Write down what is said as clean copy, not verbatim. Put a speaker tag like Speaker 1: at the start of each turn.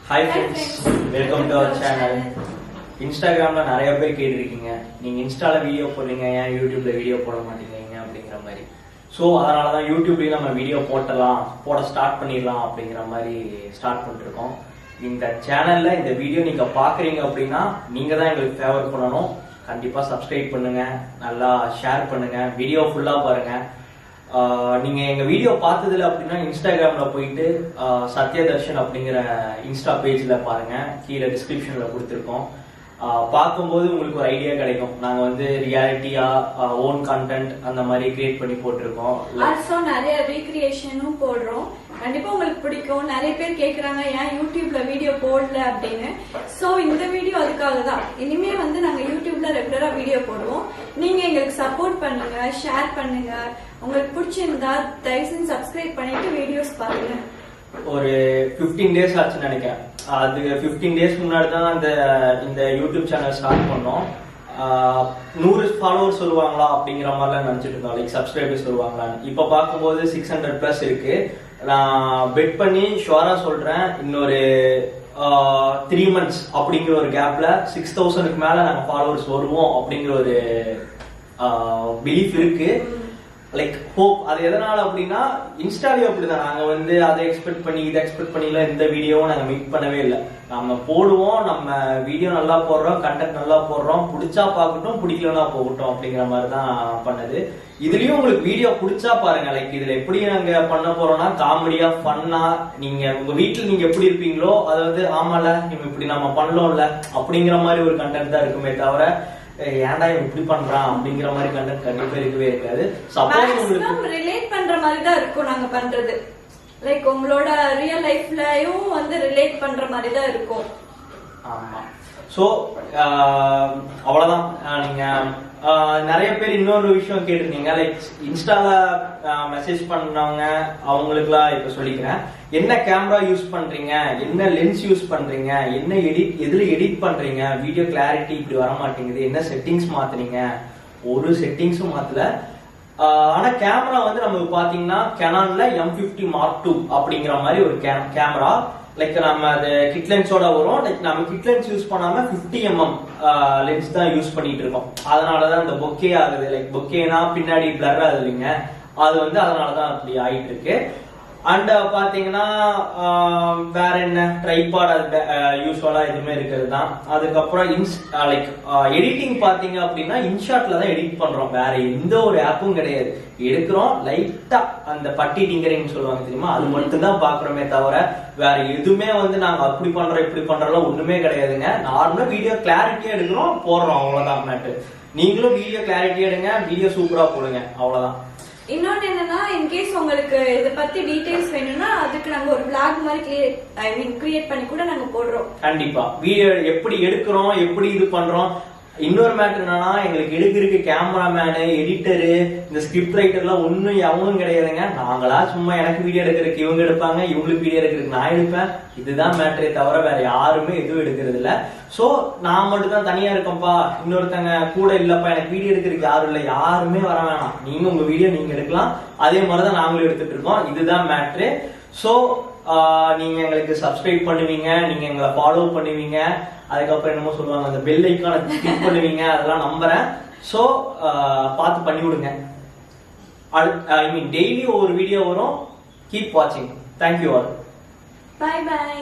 Speaker 1: Hi friends, welcome to our channel. இன்ஸ்டாகிராம்ல நிறைய பேர் கேட்டிருக்கீங்க, நீங்க இன்ஸ்டால வீடியோ போடுறீங்க, ஏன் யூடியூப்ல வீடியோ போட மாட்டேங்கிறீங்க அப்படிங்கிற மாதிரி. ஸோ அதனால தான் யூடியூப்லேயும் நம்ம வீடியோ போட ஸ்டார்ட் பண்ணிடலாம் அப்படிங்கிற மாதிரி ஸ்டார்ட் பண்ணிருக்கோம். இந்த சேனல்ல இந்த வீடியோ நீங்க பாக்குறீங்க அப்படின்னா நீங்க தான் எங்களுக்கு ஃபேவர் பண்ணணும். கண்டிப்பா சப்ஸ்கிரைப் பண்ணுங்க, நல்லா ஷேர் பண்ணுங்க, வீடியோ ஃபுல்லா பாருங்க. நீங்க எங்க வீடியோ பார்த்ததுல அப்படின்னா இன்ஸ்டாகிராம்ல போயிட்டு சத்யதர்ஷன் அப்படிங்கிற இன்ஸ்டா பேஜ்ல பாருங்க, கீழே டிஸ்கிரிப்ஷன்ல கொடுத்துருக்கோம். பார்க்கும்போது உங்களுக்கு ஒரு ஐடியா கிடைக்கும். நாங்க வந்து ரியாலிட்டியா ஓன் கண்டென்ட் அந்த மாதிரி கிரியேட் பண்ணி போட்டிருக்கோம்.
Speaker 2: ஆல்சோ நிறைய ரீக்ரியேஷனும் போடுறோம். கண்டிப்பா உங்களுக்கு பிடிக்கும். நிறைய பேர் கேக்குறாங்க ஏன் யூடியூப்ல வீடியோ போடல அப்படின்னு. சோ இந்த வீடியோ அதுக்காக தான். இனிமே வந்து நாங்க யூடியூப்ல ரெகுலரா வீடியோ போடுவோம். நீங்க எங்களுக்கு சப்போர்ட் பண்ணுங்க, ஷேர் பண்ணுங்க. உங்களுக்கு பிடிச்சிருந்தா தயவு செஞ்சு சப்ஸ்கிரைப் பண்ணிட்டு வீடியோஸ் பாருங்க.
Speaker 1: ஒரு 15 டேஸ் ஆச்சுன்னு நினைக்கிறேன். அது 15 டேஸ் முன்னாடி தான் இந்த யூடியூப் சேனல் ஸ்டார்ட் பண்ணோம். 100 ஃபாலோவர்ஸ் சொல்லுவாங்களா அப்படிங்கிற மாதிரிலாம் நினைச்சிட்டு இருந்தோம், லைக் சப்ஸ்கிரைபர்ஸ் சொல்லுவாங்களான்னு. இப்போ பார்க்கும்போது 600+ இருக்கு. நான் பெட் பண்ணி ஷுவரா சொல்றேன், இன்னொரு 3 months அப்படிங்கிற ஒரு கேப்ல 6000க்கு மேல நாங்க ஃபாலோவர்ஸ் வருவோம் அப்படிங்கிற ஒரு பிலீஃப் இருக்கு. Like hope. அது எதனால அப்படின்னா இன்ஸ்டாலையும் அப்படிதான். நாங்க வந்து அதை எக்ஸ்பெக்ட் பண்ணி இதை எக்ஸ்பெக்ட் பண்ணிலாம் இந்த வீடியோவும் நாங்க மீட் பண்ணவே இல்லை. நம்ம போடுவோம், நம்ம வீடியோ நல்லா போடுறோம், கண்டென்ட் நல்லா போடுறோம், பிடிச்சா பார்க்கட்டும், பிடிக்கலன்னா போகட்டும் அப்படிங்கிற மாதிரி தான் பண்ணது. இதுலயும் உங்களுக்கு வீடியோ பிடிச்சா பாருங்க. லைக் இதுல எப்படி நாங்க பண்ண போறோம்னா காமெடியா ஃபன்னா, நீங்க உங்க வீட்டுல நீங்க எப்படி இருப்பீங்களோ அதாவது ஆமால இப்படி நம்ம பண்ணலோம்ல அப்படிங்கிற மாதிரி ஒரு கண்டென்ட் தான் இருக்குமே தவிர ஏன்டா இப்படி பண்றான் அப்படிங்கிற மாதிரி கண்டென்ட் கண்டிப்பா இருக்கவே இருக்காது. சப்போஸ் உங்களுக்கு
Speaker 2: ரிலேட் பண்ற மாதிரி தான் இருக்கும் நாங்க பண்றது. லைக் உங்களோட ரியல் லைஃப்லயும் வந்து ரிலேட் பண்ற மாதிரி தான் இருக்கும்.
Speaker 1: ஆமா. சோ அவ்வளவுதான். நீங்க நிறைய பேர் இன்னொரு விஷயம் கேட்டிருந்தீங்க, லைக் இன்ஸ்டால மெசேஜ் பண்ணவங்க அவங்களுக்குலாம் இப்ப சொல்லிக்கிறேன். என்ன கேமரா யூஸ் பண்றீங்க, என்ன லென்ஸ் யூஸ் பண்றீங்க, என்ன எதுல எடிட் பண்றீங்க, வீடியோ கிளாரிட்டி இப்படி வர மாட்டேங்குது, என்ன செட்டிங்ஸ் மாத்துறீங்க? ஒரு செட்டிங்ஸும் மாத்தல. ஆனா கேமரா வந்து நமக்கு பாத்தீங்கன்னா கெனான்ல M50 Mark II அப்படிங்கிற மாதிரி ஒரு கேமரா. லைக் நம்ம அது கிட் லென்ஸோட வரும். லைக் நம்ம கிட் லென்ஸ் யூஸ் பண்ணாம 50mm லென்ஸ் தான் யூஸ் பண்ணிட்டு இருக்கோம். அதனாலதான் இந்த பொக்கே ஆகுது. லைக் பொக்கேனா பின்னாடி பிளர் ஆகுது இல்லைங்க, அது வந்து அதனாலதான் அப்படி ஆயிட்டு இருக்கு. அண்ட் பாத்தீங்கன்னா வேற என்ன, ட்ரைபாட் அது யூஸ்வலா எதுவுமே இருக்கிறது தான். அதுக்கப்புறம் லைக் எடிட்டிங் பாத்தீங்க அப்படின்னா இன்ஷாட்ல தான் எடிட் பண்றோம், வேற எந்த ஒரு ஆப்பும் கிடையாது. எடுக்கிறோம், லைட்டா அந்த பட்டி டிங்கரிங் சொல்லுவாங்க தெரியுமா, அது மட்டும் தான் பாக்குறோமே தவிர வேற எதுவுமே வந்து நாங்க அப்படி பண்றோம் இப்படி பண்றோம் ஒண்ணுமே கிடையாதுங்க. நார்மலா வீடியோ கிளாரிட்டியா எடுக்கிறோம், போடுறோம், அவ்வளவுதான் மேட்டு. நீங்களும் வீடியோ கிளாரிட்டியா எடுங்க, வீடியோ சூப்பரா போடுங்க, அவ்வளவுதான்.
Speaker 2: இன்னொன்னு என்னன்னா, இன்கேஸ் உங்களுக்கு இதை பத்தி டீடைல்ஸ் வேணும்னா அதுக்கு நாங்க ஒரு பிளாக் மாதிரி கிரியேட் பண்ணி கூட நாங்க போடுறோம்.
Speaker 1: கண்டிப்பா வீடியோ எப்படி எடுக்கிறோம், எப்படி இது பண்றோம். இன்னொரு மேட்டர் என்னன்னா, எங்களுக்கு எடுக்கிறதுக்கு கேமராமேனு, எடிட்டரு, இந்த ஸ்கிரிப்ட் ரைட்டர்லாம் ஒன்னும் எவனும் கிடையாதுங்க. நாங்களா சும்மா எனக்கு வீடியோ எடுக்கிறதுக்கு இவங்க எடுப்பாங்க, இவங்களுக்கு வீடியோ எடுக்கிறதுக்கு நான் எடுப்பேன். இதுதான் மேட்டரே தவிர வேற யாருமே எதுவும் எடுக்கிறது இல்ல. சோ நான் மட்டும் தான் தனியா இருக்கேன்ப்பா, இன்னொருத்தங்க கூட இல்லப்பா, எனக்கு வீடியோ எடுக்கிறதுக்கு யாரும் இல்ல, யாருமே வர வேணாம். நீங்க உங்க வீடியோ நீங்க எடுக்கலாம், அதே மாதிரிதான் நாங்களும் எடுத்துட்டு இருக்கோம். இதுதான் மேட்ரு. சோ நீங்க எங்களுக்கு சப்ஸ்கிரைப் பண்ணுவீங்க, நீங்க எங்களை ஃபாலோ பண்ணுவீங்க, அதுக்கப்புறம் என்னமோ சொல்லுவாங்க அந்த பெல் ஐக்கான கிளிக் பண்ணுவீங்க, அதெல்லாம் நம்புறேன். சோ பார்த்து பண்ணி விடுங்க. ஐ மீன் டெய்லி ஒரு வீடியோ வரும். கீப் வாட்சிங். Thank you all.
Speaker 2: Bye by.